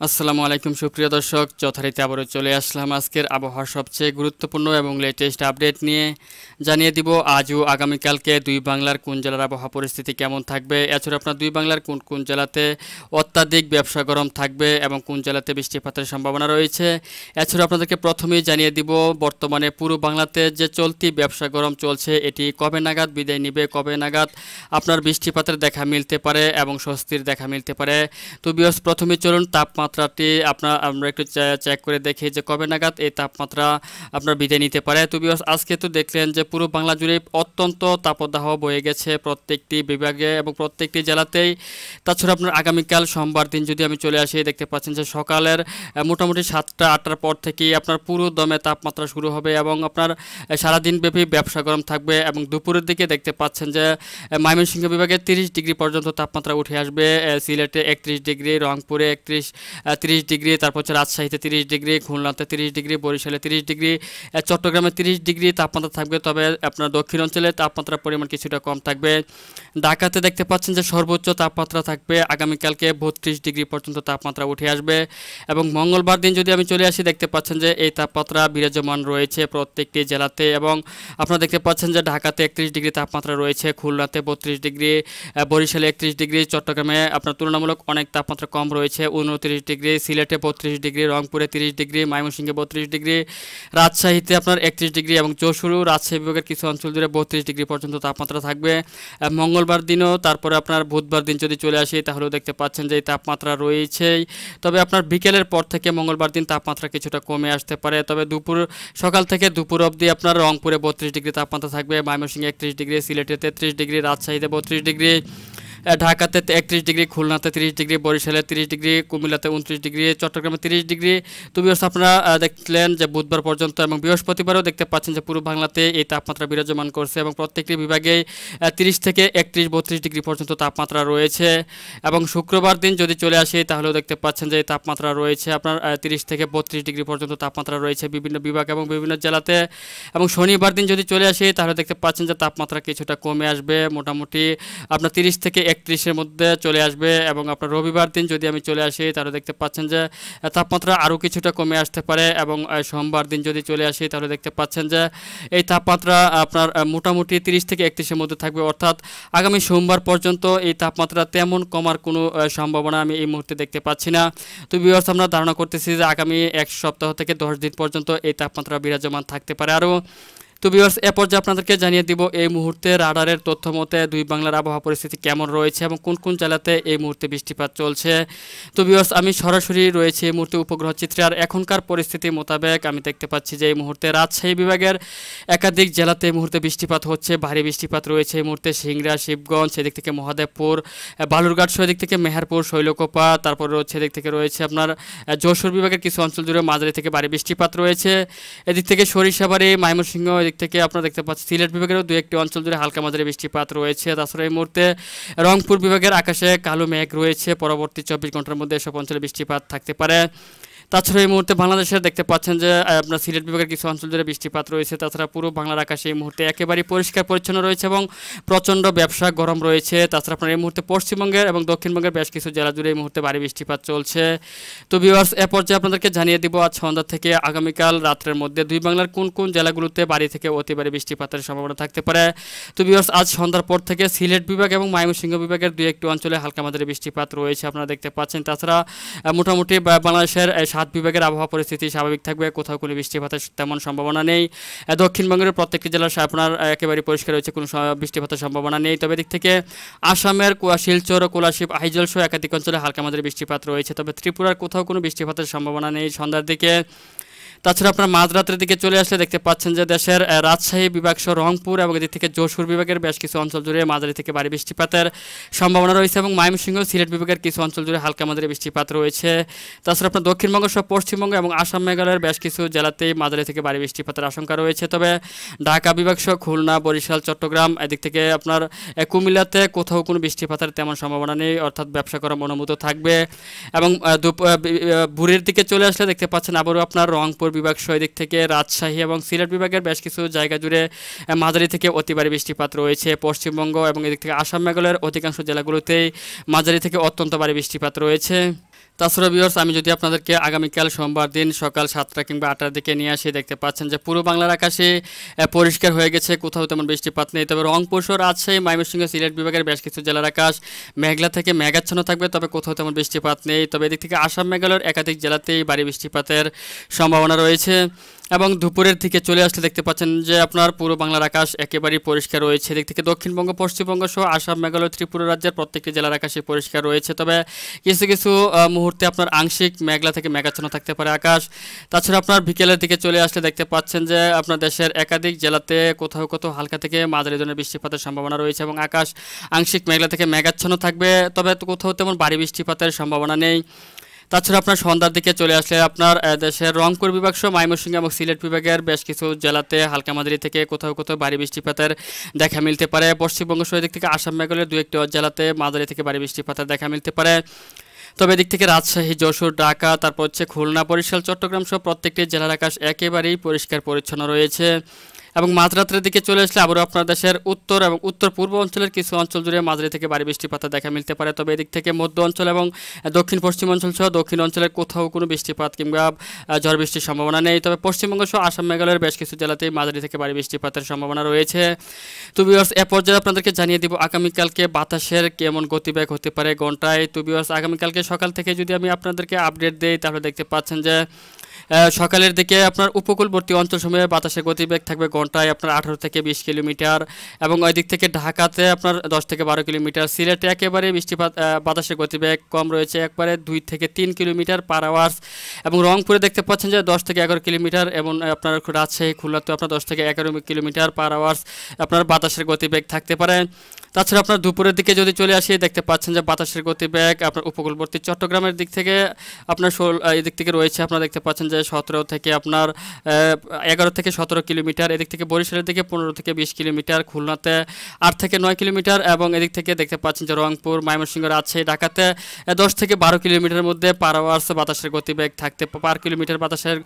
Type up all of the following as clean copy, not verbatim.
আসসালামু আলাইকুম সুপ্রিয় দর্শক, যথারীতি আবারও চলে আসলাম আজকের আবহাওয়ার সবচেয়ে গুরুত্বপূর্ণ এবং লেটেস্ট আপডেট নিয়ে। জানিয়ে দিব আজ ও আগামীকালকে দুই বাংলার কোন জেলার আবহাওয়া পরিস্থিতি কেমন থাকবে, এছাড়া আপনার দুই বাংলার কোন কোন জেলাতে অত্যাধিক ব্যবসা গরম থাকবে এবং কোন জেলাতে বৃষ্টিপাতের সম্ভাবনা রয়েছে। এছাড়া আপনাদেরকে প্রথমেই জানিয়ে দিব বর্তমানে পুরো বাংলাতে যে চলতি ব্যবসা গরম চলছে এটি কবে নাগাদ বিদায় নিবে, কবে নাগাদ আপনার বৃষ্টিপাতের দেখা মিলতে পারে এবং স্বস্তির দেখা মিলতে পারে। তো ভিউয়ার্স, প্রথমে চলুন তাপমাত্রাটি আমরা একটু চেক করে দেখি যে কবে নাগাদ এই তাপমাত্রা আপনার বিদায় নিতে পারে। তো ভিউয়ার্স, আজকে তো দেখলেন যে পুরো বাংলা জুড়ে অত্যন্ত তাপদাহ বয়ে গেছে প্রত্যেকটি বিভাগে এবং প্রত্যেকটি জেলাতেই। তাছাড়া আপনার আগামীকাল সোমবার দিন যদি আমি চলে আসি, দেখতে পাচ্ছেন যে সকালের মোটামুটি 7টা-8টার পর থেকেই আপনার পুরো দমে তাপমাত্রা শুরু হবে এবং আপনার সারাদিন ব্যাপী ব্যবসা গরম থাকবে এবং দুপুরের দিকে দেখতে পাচ্ছেন যে ময়মনসিংহ বিভাগে 30 ডিগ্রি পর্যন্ত তাপমাত্রা উঠে আসবে, সিলেটে 31 ডিগ্রি, রংপুরে 30 ডিগ্রি, তারপর হচ্ছে রাজশাহীতে 30 ডিগ্রি, খুলনাতে 30 ডিগ্রি, বরিশালে 30 ডিগ্রি, চট্টগ্রামে 30 ডিগ্রি তাপমাত্রা থাকবে। তবে আপনার দক্ষিণ অঞ্চলে তাপমাত্রার পরিমাণ কিছুটা কম থাকবে। ঢাকাতে দেখতে পাচ্ছেন যে সর্বোচ্চ তাপমাত্রা থাকবে আগামীকালকে 32 ডিগ্রি পর্যন্ত তাপমাত্রা উঠে আসবে এবং মঙ্গলবার দিন যদি আমি চলে আসি, দেখতে পাচ্ছেন যে এই তাপমাত্রা বিরাজমান রয়েছে প্রত্যেকটি জেলাতে এবং আপনারা দেখতে পাচ্ছেন যে ঢাকাতে 31 ডিগ্রি তাপমাত্রা রয়েছে, খুলনাতে 32 ডিগ্রি, বরিশালে 31 ডিগ্রি, চট্টগ্রামে আপনার তুলনামূলক অনেক তাপমাত্রা কম রয়েছে 29 ডিগ্রি, সিলেটে 32 ডিগ্রি, রংপুরে 30 ডিগ্রি, ময়মনসিংহে 32 ডিগ্রি, রাজশাহীতে আপনার 31 ডিগ্রি এবং যশোর রাজশাহী বিভাগের কিছু অঞ্চল জুড়ে 32 ডিগ্রি পর্যন্ত তাপমাত্রা থাকবে মঙ্গলবার দিনও। তারপরে আপনার বুধবার দিন যদি চলে আসি তাহলেও দেখতে পাচ্ছেন যে এই তাপমাত্রা রয়েছেই। তবে আপনার বিকেলের পর থেকে মঙ্গলবার দিন তাপমাত্রা কিছুটা কমে আসতে পারে। তবে সকাল থেকে দুপুর অবধি আপনার রংপুরে 32 ডিগ্রি তাপমাত্রা থাকবে, ময়মনসিংহে 31 ডিগ্রি, সিলেটে 33 ডিগ্রি, রাজশাহীতে 32 ডিগ্রি, ঢাকাতে 31 ডিগ্রি, খুলনাতে 30 ডিগ্রি, বরিশালে 30 ডিগ্রি, কুমিল্লাতে 29 ডিগ্রি, চট্টগ্রামে 30 ডিগ্রি। তো ভিউয়ার্স, আপনারা দেখলেন যে বুধবার পর্যন্ত এবং বৃহস্পতিবারও দেখতে পাচ্ছেন যে পুরো বাংলাতে এই তাপমাত্রা বিরাজমান করছে এবং প্রত্যেকটি বিভাগে 30 থেকে 31-32 ডিগ্রি পর্যন্ত তাপমাত্রা রয়েছে এবং শুক্রবার দিন যদি চলে আসি তাহলেও দেখতে পাচ্ছেন যে এই তাপমাত্রা রয়েছে আপনার 30 থেকে 32 ডিগ্রি পর্যন্ত তাপমাত্রা রয়েছে বিভিন্ন বিভাগ এবং বিভিন্ন জেলাতে। এবং শনিবার দিন যদি চলে আসি তাহলে দেখতে পাচ্ছেন যে তাপমাত্রা কিছুটা কমে আসবে, মোটামুটি আপনার 30 থেকে 31-এর মধ্যে চলে আসবে এবং আপনার রবিবার দিন যদি আমি চলে আসি তাহলে দেখতে পাচ্ছেন যে তাপমাত্রা আরও কিছুটা কমে আসতে পারে এবং সোমবার দিন যদি চলে আসি তাহলে দেখতে পাচ্ছেন যে এই তাপমাত্রা আপনার মোটামুটি 30 থেকে 31-এর মধ্যে থাকবে, অর্থাৎ আগামী সোমবার পর্যন্ত এই তাপমাত্রা তেমন কমার কোনো সম্ভাবনা আমি এই মুহূর্তে দেখতে পাচ্ছি না। তো ভিউয়ার্স, আমরা ধারণা করতেছি যে আগামী 1 সপ্তাহ থেকে 10 দিন পর্যন্ত এই তাপমাত্রা বিরাজমান থাকতে পারে আরও। তো ভিউয়ার্স, এ পর্যায়ে আপনাদেরকে জানিয়ে দিব এই মুহূর্তে রাডারের তথ্য মতে দুই বাংলার আবহাওয়া পরিস্থিতি কেমন রয়েছে এবং কোন কোন জেলাতে এই মুহূর্তে বৃষ্টিপাত চলছে। তো ভিউয়ার্স, আমি সরাসরি রয়েছে এই মুহূর্তে উপগ্রহ চিত্রে আর এখনকার পরিস্থিতি মোতাবেক আমি দেখতে পাচ্ছি যে এই মুহূর্তে রাজশাহী বিভাগের একাধিক জেলাতে এই মুহূর্তে বৃষ্টিপাত হচ্ছে, ভারী বৃষ্টিপাত রয়েছে এই মুহূর্তে সিংড়া, শিবগঞ্জ, সেদিক থেকে মহাদেবপুর, বালুরঘাট সহ এদিক থেকে মেহেরপুর, শৈলকুপা, তারপর রয়েছে এদিক থেকে রয়েছে আপনার যশোর বিভাগের কিছু অঞ্চল জুড়ে মাঝারি থেকে ভারী বৃষ্টিপাত রয়েছে, এদিক থেকে সরিষাবাড়ি, ময়মনসিংহ দিক থেকে আপনারা দেখতে পাচ্ছেন সিলেট বিভাগেরও দু একটি অঞ্চল জুড়ে হালকা মাঝারি বৃষ্টিপাত রয়েছে। তাছাড়া এই মুহূর্তে রংপুর বিভাগের আকাশে কালো মেঘ রয়েছে, পরবর্তী 24 ঘন্টার মধ্যে এসব অঞ্চলে বৃষ্টিপাত থাকতে পারে। তাছাড়া এই মুহূর্তে বাংলাদেশের দেখতে পাচ্ছেন যে আপনার সিলেট বিভাগের কিছু অঞ্চল জুড়ে বৃষ্টিপাত রয়েছে। তাছাড়া পুরো বাংলার আকাশে এই মুহূর্তে একেবারেই পরিষ্কার পরিচ্ছন্ন রয়েছে এবং প্রচণ্ড ব্যবসা গরম রয়েছে। তাছাড়া আপনার এই মুহূর্তে পশ্চিমবঙ্গের এবং দক্ষিণবঙ্গের বেশ কিছু জেলা জুড়ে এই মুহূর্তে ভারী বৃষ্টিপাত চলছে। তো ভিউয়ার্স, এ পর্যায়ে আপনাদেরকে জানিয়ে দিব আজ সন্ধ্যা থেকে আগামীকাল রাত্রের মধ্যে দুই বাংলার কোন কোন জেলাগুলোতে ভারী থেকে অতি ভারী বৃষ্টিপাতের সম্ভাবনা থাকতে পারে। তো ভিউয়ার্স, আজ সন্ধ্যার পর থেকে সিলেট বিভাগ এবং ময়মনসিংহ বিভাগের দুই একটি অঞ্চলে হালকা মাঝারি বৃষ্টিপাত রয়েছে আপনারা দেখতে পাচ্ছেন। তাছাড়া মোটামুটি বাংলাদেশের 7 বিভাগের আবহাওয়া পরিস্থিতি স্বাভাবিক থাকবে, কোথাও কোনো বৃষ্টিপাতের তেমন সম্ভাবনা নেই। দক্ষিণবঙ্গের প্রত্যেকটি জেলার আপনার একেবারে পরিষ্কার রয়েছে, কোনো বৃষ্টিপাতের সম্ভাবনা নেই। তবে এদিক থেকে আসামের শিলচর, কোলাশিব, আইজল সহ একাধিক অঞ্চলে হালকা মাঝারি বৃষ্টিপাত রয়েছে। তবে ত্রিপুরার কোথাও কোনো বৃষ্টিপাতের সম্ভাবনা নেই সন্ধ্যার দিকে। তাছাড়া আপনার মাঝরাতের দিকে চলে আসলে দেখতে পাচ্ছেন যে দেশের রাজশাহী বিভাগ সহ রংপুর এবং এদিক থেকে যশোর বিভাগের বেশ কিছু অঞ্চল জুড়ে মাঝারি থেকে ভারী বৃষ্টিপাতের সম্ভাবনা রয়েছে এবং ময়মনসিংহ, সিলেট বিভাগের কিছু অঞ্চল জুড়ে হালকা মাঝারি বৃষ্টিপাত রয়েছে। তাছাড়া আপনার দক্ষিণবঙ্গ সহ পশ্চিমবঙ্গ এবং আসাম, মেঘালয়ের বেশ কিছু জেলাতেই মাঝারি থেকে ভারী বৃষ্টিপাতের আশঙ্কা রয়েছে। তবে ঢাকা বিভাগ সহ খুলনা, বরিশাল, চট্টগ্রাম এদিক থেকে আপনার কুমিল্লাতে কোথাও কোনো বৃষ্টিপাতের তেমন সম্ভাবনা নেই, অর্থাৎ ব্যবসা করা অনুমতি থাকবে। এবং ভোরের দিকে চলে আসলে দেখতে পাচ্ছেন আবারও আপনার রংপুর বিভাগ সহ দিক থেকে রাজশাহী এবং সিলেট বিভাগের বেশ কিছু জায়গা জুড়ে মাঝারি থেকে অতি ভারী বৃষ্টিপাত রয়েছে। পশ্চিমবঙ্গ এবং এদিক থেকে আসাম, মেঘালয়ের অধিকাংশ জেলাগুলোতেই মাঝারি থেকে অত্যন্ত ভারী বৃষ্টিপাত রয়েছে। তাছাড়া ভিউয়ার্স আমি যদি আপনাদেরকে আগামীকাল সোমবার দিন সকাল 7টা কিংবা 8টার দিকে নিয়ে আসি, দেখতে পাচ্ছেন যে পুরো বাংলার আকাশে পরিষ্কার হয়ে গেছে, কোথাও তেমন বৃষ্টিপাত নেই। তবে রংপুর, রাজশাহী, ময়মনসিংহ, সিলেট বিভাগের বেশ কিছু জেলার আকাশ মেঘলা থেকে মেঘাচ্ছন্ন থাকবে, তবে কোথাও তেমন বৃষ্টিপাত নেই। তবে এদিক থেকে আসাম, মেঘালয়ের একাধিক জেলাতেই ভারী বৃষ্টিপাতের সম্ভাবনা রয়েছে। এবং দুপুরের দিকে চলে আসলে দেখতে পাচ্ছেন যে আপনার পুরো বাংলার আকাশ একেবারেই পরিষ্কার রয়েছে। এদিক থেকে দক্ষিণবঙ্গ, পশ্চিমবঙ্গ সহ আসাম, মেঘালয়, ত্রিপুরা রাজ্যের প্রত্যেকটি জেলার আকাশে পরিষ্কার রয়েছে। তবে কিছু কিছু মুহূর্তে আপনার আংশিক মেঘলা থেকে মেঘাচ্ছন্ন থাকতে পারে আকাশ। তাছাড়া আপনার বিকেলের দিকে চলে আসলে দেখতে পাচ্ছেন যে আপনার দেশের একাধিক জেলাতে কোথাও কোথাও হালকা থেকে মাঝারি ধরনের বৃষ্টিপাতের সম্ভাবনা রয়েছে এবং আকাশ আংশিক মেঘলা থেকে মেঘাচ্ছন্ন থাকবে, তবে কোথাও তেমন ভারী বৃষ্টিপাতের সম্ভাবনা নেই। তাছাড়া আপনার সন্ধ্যার দিকে চলে আসলে আপনার দেশের রংপুর বিভাগ সহ ময়মনসিংহ এবং সিলেট বিভাগের বেশ কিছু জেলাতে হালকা মাঝারি থেকে কোথাও কোথাও ভারী বৃষ্টিপাতের দেখা মিলতে পারে। পশ্চিমবঙ্গ সহ দিক থেকে আসাম, মেঘালয়ের 2-1টি জেলাতে মাঝারি থেকে ভারী বৃষ্টিপাতের দেখা মিলতে পারে। তবে এদিক থেকে রাজশাহী, যশোর, ঢাকা, তারপর হচ্ছে খুলনা, বরিশাল, চট্টগ্রাম সহ প্রত্যেকটি জেলার আকাশ একেবারেই পরিষ্কার পরিচ্ছন্ন রয়েছে। এবং মাঝরাতের দিকে চলে আসলে আবারও আপনার দেশের উত্তর এবং উত্তর পূর্ব অঞ্চলের কিছু অঞ্চল জুড়ে মাঝারি থেকে ভারী বৃষ্টিপাতের দেখা মিলতে পারে। তবে এদিক থেকে মধ্য অঞ্চল এবং দক্ষিণ পশ্চিম অঞ্চল সহ দক্ষিণ অঞ্চলের কোথাও কোনো বৃষ্টিপাত কিংবা ঝড় বৃষ্টির সম্ভাবনা নেই। তবে পশ্চিমবঙ্গ সহ আসাম, মেঘালয়ের বেশ কিছু জেলাতেই মাঝারি থেকে ভারী বৃষ্টিপাতের সম্ভাবনা রয়েছে। তো ভিউয়ার্স এ পর্যায়ে আপনাদেরকে জানিয়ে দিব আগামীকালকে বাতাসের কেমন গতিবেগ হতে পারে ঘন্টায়। তো ভিউয়ার্স আগামীকালকে সকাল থেকে যদি আমি আপনাদেরকে আপডেট দিই তাহলে দেখতে পাচ্ছেন যে সকালের দিকে আপনার উপকূলবর্তী অঞ্চলসমূহে বাতাসের গতিবেগ থাকবে ঘন্টায় আপনার 18 থেকে 20 কিলোমিটার এবং ওই দিক থেকে ঢাকাতে আপনার 10 থেকে 12 কিলোমিটার। সিলেটে একেবারে বৃষ্টিপাত বাতাসের গতিবেগ কম রয়েছে, একবারে 2 থেকে 3 কিলোমিটার পার আওয়ার্স। এবং রংপুরে দেখতে পাচ্ছেন যে 10 থেকে 11 কিলোমিটার এবং আপনার রাজশাহী, খুলনাতে আপনার 10 থেকে 11 কিলোমিটার পার আওয়ার্স আপনার বাতাসের গতিবেগ থাকতে পারে। তাছাড়া আপনার দুপুরের দিকে যদি চলে আসি দেখতে পাচ্ছেন যে বাতাসের গতিবেগ আপনার উপকূলবর্তী চট্টগ্রামের দিক থেকে আপনার এদিক থেকে রয়েছে, আপনারা দেখতে পাচ্ছেন যে 17 থেকে আপনার 11 থেকে 17 কিলোমিটার। এদিক থেকে বরিশালের দিকে 15 থেকে 20 কিলোমিটার, খুলনাতে 8 থেকে 9 কিলোমিটার এবং এদিক থেকে দেখতে পাচ্ছেন যে রংপুর, ময়মনসিংহ, রাজশাহী, ঢাকাতে 10 থেকে 12 কিলোমিটারের মধ্যে পার আওয়ার্স বাতাসের গতিবেগ থাকতে পার কিলোমিটার বাতাসের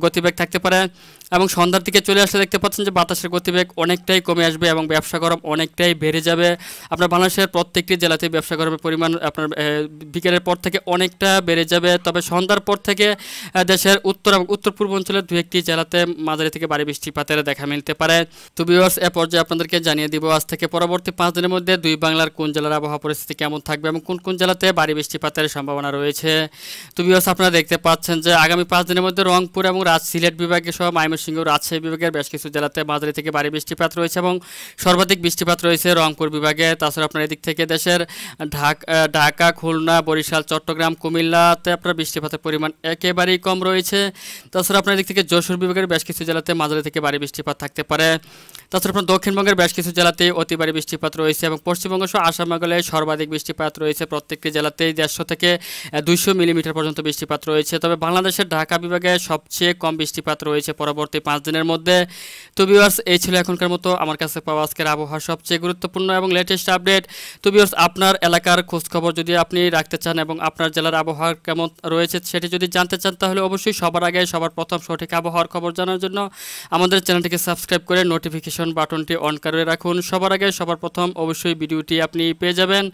গতিবেগ থাকতে পারে। এবং সন্ধ্যার দিকে চলে আসলে দেখতে পাচ্ছেন যে বাতাসের গতিবেগ অনেকটাই কমে আসবে এবং ব্যবসা গরম অনেকটাই বেড়ে যাবে। আপনার বাংলাদেশের প্রত্যেকটি জেলাতে ব্যবসা গরমের পরিমাণ আপনার বিকেলের পর থেকে অনেকটা বেড়ে যাবে। তবে সন্ধ্যার পর থেকে দেশের উত্তর এবং উত্তর পূর্ব অঞ্চলের 2-1টি জেলাতে মাঝারি থেকে ভারী বৃষ্টিপাতের দেখা মিলতে পারে। তো ভিউয়ার্স এ পর্যায়ে আপনাদেরকে জানিয়ে দিব আজ থেকে পরবর্তী 5 দিনের মধ্যে দুই বাংলার কোন জেলার আবহাওয়া পরিস্থিতি কেমন থাকবে এবং কোন কোন জেলাতে ভারী বৃষ্টিপাতের সম্ভাবনা রয়েছে। তো ভিউয়ার্স আপনারা দেখতে পাচ্ছেন যে আগামী 5 দিনের মধ্যে রংপুর এবং সিলেট বিভাগে সহ ময়মনসিংহ, রাজশাহী বিভাগের বেশ কিছু জেলাতে মাঝারি থেকে ভারী বৃষ্টিপাত রয়েছে এবং সর্বাধিক বৃষ্টিপাত রয়েছে রংপুর বিভাগে। তাছাড়া আপনার এদিক থেকে দেশের ঢাকা, খুলনা, বরিশাল, চট্টগ্রাম, কুমিল্লাতে আপনার বৃষ্টিপাতের পরিমাণ একেবারেই কম রয়েছে। তাছাড়া আপনার এদিক থেকে যশোর বিভাগের বেশ কিছু জেলাতে মাঝারি থেকে ভারী বৃষ্টিপাত থাকতে পারে। তাছাড়া আপনার দক্ষিণবঙ্গের বেশ কিছু জেলাতেই অতি ভারী বৃষ্টিপাত রয়েছে এবং পশ্চিমবঙ্গ সহ আসাম, মেঘালয়ে সর্বাধিক বৃষ্টিপাত রয়েছে। প্রত্যেকটি জেলাতেই 150 থেকে 200 মিলিমিটার পর্যন্ত বৃষ্টিপাত রয়েছে। তবে বাংলাদেশের ঢাকা বিভাগে সবচেয়ে কম বৃষ্টিপাত রয়েছে পরবর্তী 5 দিনের মধ্যে। তো ভিউয়ার্স এই ছিল এখনকার মতো আমার কাছে পাওয়া আজকের আবহাওয়ার সবচেয়ে গুরুত্বপূর্ণ এবং লেটেস্ট আপডেট। তো ভিউয়ার্স আপনার এলাকার খোঁজখবর যদি আপনি রাখতে চান এবং আপনার জেলার আবহাওয়া কেমন রয়েছে সেটি যদি জানতে চান তাহলে অবশ্যই সবার আগে সবার প্রথম সঠিক আবহাওয়ার খবর জানার জন্য আমাদের চ্যানেলটিকে সাবস্ক্রাইব করে নোটিফিকেশন বাটনটি অন করে রাখুন। সবার আগে সবার প্রথম অবশ্যই ভিডিওটি আপনি পেয়ে যাবেন।